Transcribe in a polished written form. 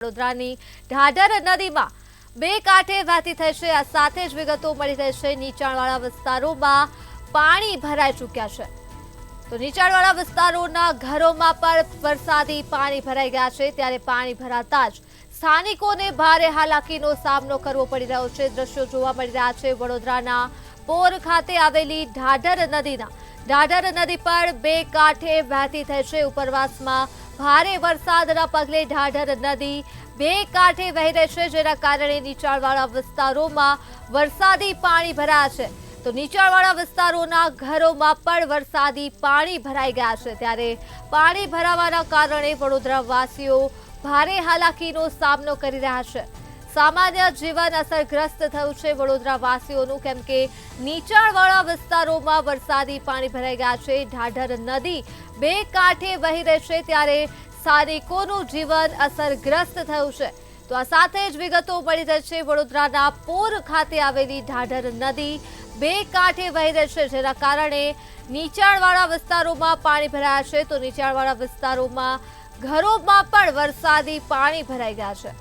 વડોદરાની ઢાઢર નદીમાં બે કાંઠે વહેતી થશે। આ સાથે જ વિગતો મળી રહેશે। નીચાણવાળા વિસ્તારોમાં પાણી ભરાઈ ચૂક્યા છે, તો નીચાણવાળા વિસ્તારોના ઘરોમાં પણ વરસાદી પાણી ભરાઈ ગયા છે। ત્યારે પાણી ભરાતા જ સ્થાનિકોને ભારે હાલાકીનો સામનો કરવો પડી રહ્યો છે। દ્રશ્યો જોવા મળી રહ્યા છે વડોદરાના પોર ખાતે આવેલી ઢાઢર નદી પર બે કાંઠે વહેતી થશે। ઉપરવાસમાં ભારે વરસાદના પગલે ઢાઢર નદી બે કાંઠે વહી રહેશે, જેના કારણે નીચાણવાળા વિસ્તારોમાં વરસાદી પાણી ભરાયા છે। તો નીચાણવાળા વિસ્તારોના ઘરોમાં પણ વરસાદી પાણી ભરાઈ ગયા છે। ત્યારે પાણી ભરાવાના કારણે વડોદરાવાસીઓ ભારે હાલાકીનો સામનો કરી રહ્યા છે। સામાન્ય જીવન અસરગ્રસ્ત થયું છે વડોદરાવાસીઓનું, કેમ કે નીચાણવાળા વિસ્તારોમાં વરસાદી પાણી ભરાઈ ગયા છે। ઢાઢર નદી બે કાંઠે વહી રહેશે, ત્યારે સ્થાનિકોનું જીવન અસરગ્રસ્ત થયું છે। તો આ સાથે જ વિગતો મળી રહી છે વડોદરાના પોર ખાતે આવેલી ઢાઢર નદી બે કાંઠે વહી રહેશે, જેના કારણે નીચાણવાળા વિસ્તારોમાં પાણી ભરાયા છે। તો નીચાણવાળા વિસ્તારોમાં ઘરોમાં પણ વરસાદી પાણી ભરાઈ ગયા છે।